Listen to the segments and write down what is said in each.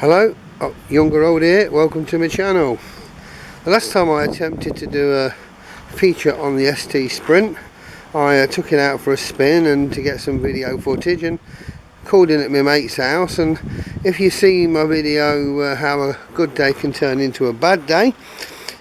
Hello, Younger Old here, welcome to my channel. The last time I attempted to do a feature on the ST Sprint, I took it out for a spin and to get some video footage and called in at my mate's house. And if you see my video how a good day can turn into a bad day,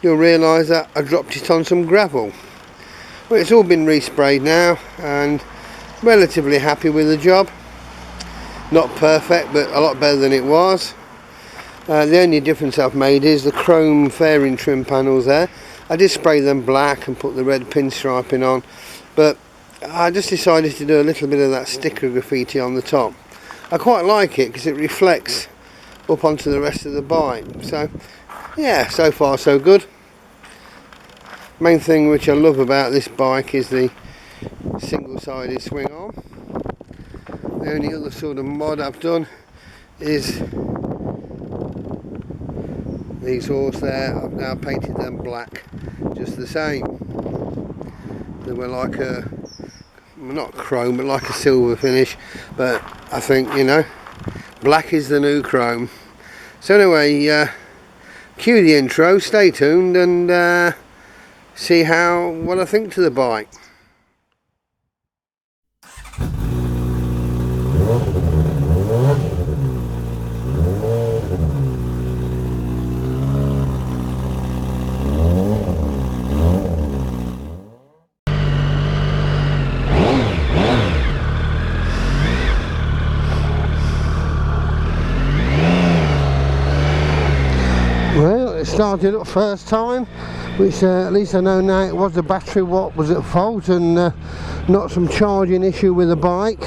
you'll realise that I dropped it on some gravel. Well, it's all been resprayed now and relatively happy with the job. Not perfect, but a lot better than it was. The only difference I've made is the chrome fairing trim panels there. I did spray them black and put the red pinstriping on, but I just decided to do a little bit of that sticker graffiti on the top. I quite like it because it reflects up onto the rest of the bike. So yeah, so far so good. Main thing which I love about this bike is the single-sided swing arm. The only other sort of mod I've done is these hooks there. I've now painted them black just the same. They were like a, not chrome, but like a silver finish, but I think, you know, black is the new chrome. So anyway, cue the intro, stay tuned and see what I think to the bike. Well, it started up first time, which at least I know now it was the battery what was at fault and not some charging issue with the bike.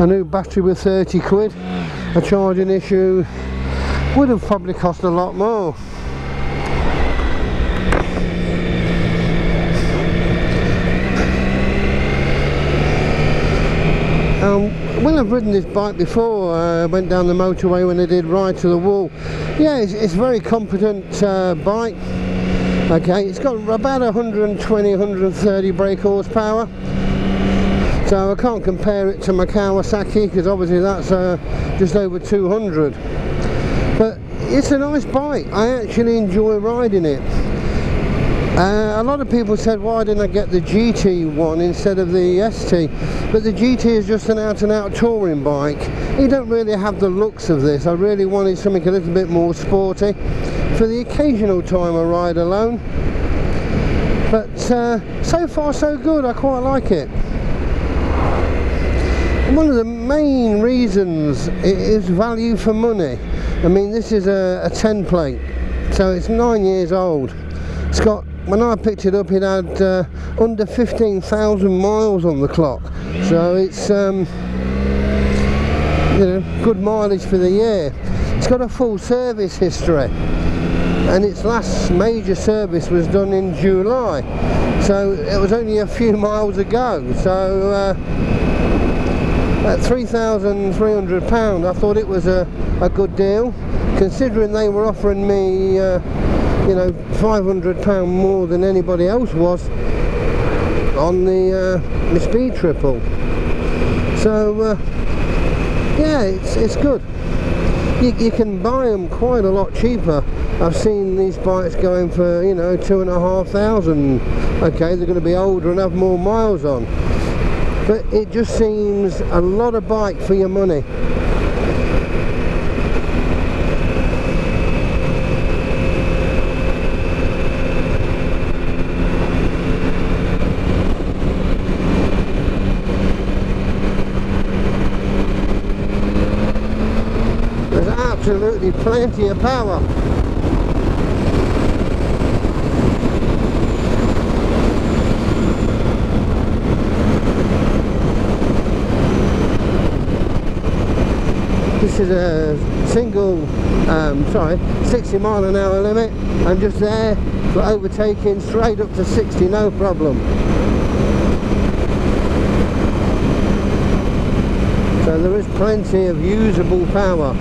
A new battery was 30 quid, a charging issue would have probably cost a lot more. When I've ridden this bike before, I went down the motorway when I did Ride to the Wall. Yeah, it's a very competent bike. Okay, it's got about 120-130 brake horsepower. So I can't compare it to my Kawasaki because obviously that's just over 200. But it's a nice bike. I actually enjoy riding it. A lot of people said, why didn't I get the GT one instead of the ST? But the GT is just an out-and-out touring bike. You don't really have the looks of this. I really wanted something a little bit more sporty for the occasional time I ride alone. But so far so good, I quite like it. One of the main reasons is value for money. I mean, this is a 10 plate, so it's 9 years old. It's got, when I picked it up, it had under 15,000 miles on the clock, so it's you know, good mileage for the year. It's got a full service history, and its last major service was done in July, so it was only a few miles ago. So at £3,300, I thought it was a good deal, considering they were offering me you know, £500 more than anybody else was on the Speed Triple. So yeah, it's good. You can buy them quite a lot cheaper. I've seen these bikes going for, you know, 2,500. Okay, they're going to be older and have more miles on, but it just seems a lot of bike for your money. There's absolutely plenty of power. This is a single, 60 mile an hour limit. I'm just there for overtaking straight up to 60, no problem. So there is plenty of usable power.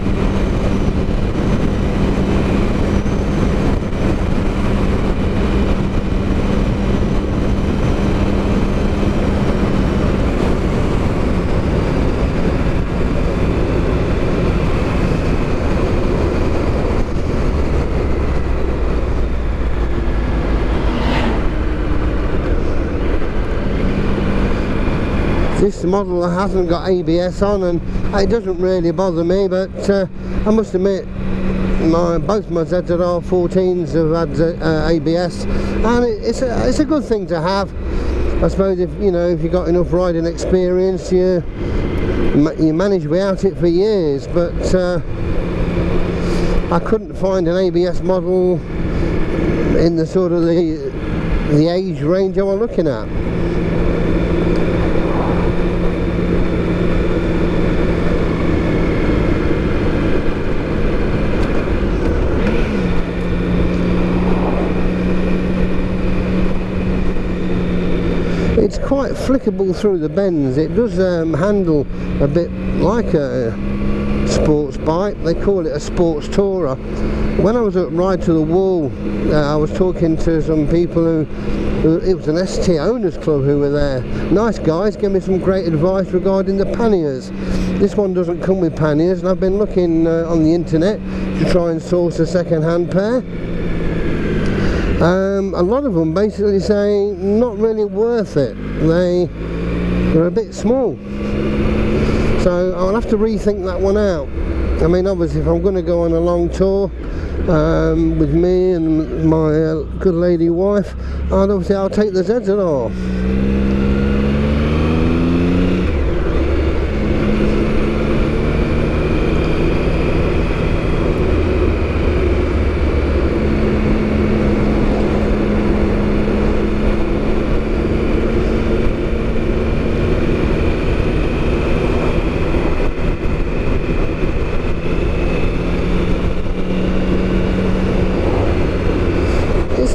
this model hasn't got ABS on, and it doesn't really bother me, but I must admit both my ZZR 14s have had ABS, and it's a good thing to have. I suppose if you've got enough riding experience, you manage without it for years. But I couldn't find an ABS model in the sort of the age range I was looking at. It's quite flickable through the bends. It does handle a bit like a sports bike. They call it a sports tourer. When I was at Ride to the Wall, I was talking to some people who it was an ST owners club who were there. Nice guys, gave me some great advice regarding the panniers. This one doesn't come with panniers, and I've been looking on the internet to try and source a second-hand pair. A lot of them basically say not really worth it. They're a bit small, so I'll have to rethink that one out. I mean, obviously if I'm going to go on a long tour with me and my good lady wife, I'll take the ZZR.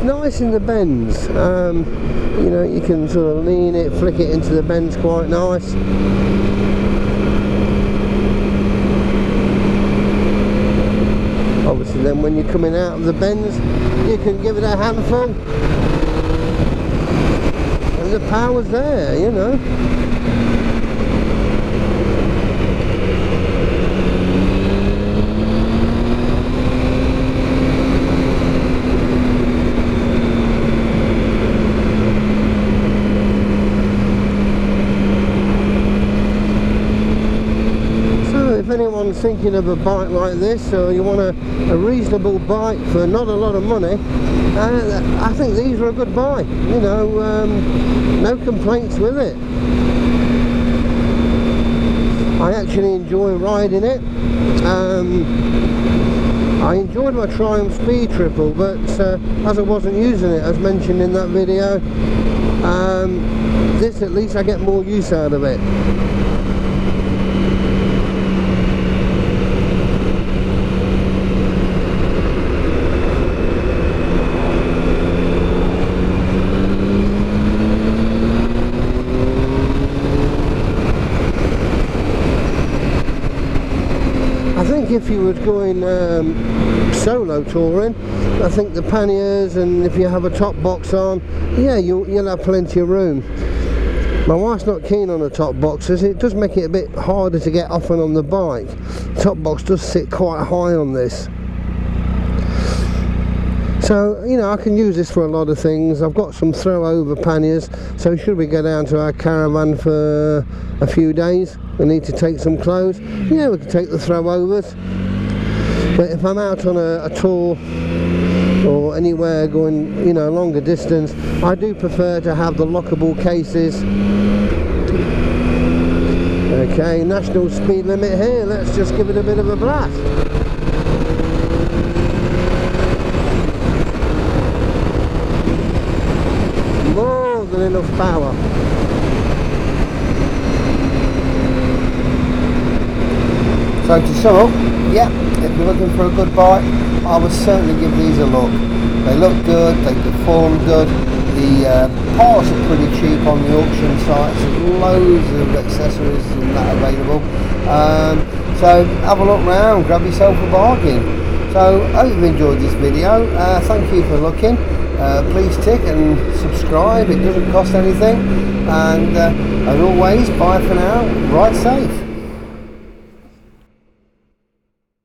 Nice in the bends, you can sort of lean it, flick it into the bends quite nice. Obviously then when you're coming out of the bends, you can give it a handful and the power's there, If anyone's thinking of a bike like this, or you want a reasonable bike for not a lot of money, I think these are a good buy. No complaints with it. I actually enjoy riding it. I enjoyed my Triumph Speed Triple, but as I wasn't using it, as mentioned in that video, this at least I get more use out of it. If you were going solo touring, I think the panniers, and if you have a top box on, yeah, you'll have plenty of room. My wife's not keen on the top boxes. It does make it a bit harder to get off and on the bike. Top box does sit quite high on this. So, I can use this for a lot of things. I've got some throw over panniers, so should we go down to our caravan for a few days, we need to take some clothes, yeah, we can take the throw overs. But if I'm out on a tour or anywhere going, longer distance, I do prefer to have the lockable cases. Okay, national speed limit here, let's just give it a bit of a blast. More than enough power. So to sum up, yeah, if you're looking for a good bike, I would certainly give these a look. They look good, they perform good, the parts are pretty cheap on the auction sites, there's loads of accessories and that available. So have a look round, grab yourself a bargain. So I hope you've enjoyed this video. Thank you for looking. Please tick and subscribe, it doesn't cost anything. And as always, bye for now, ride safe.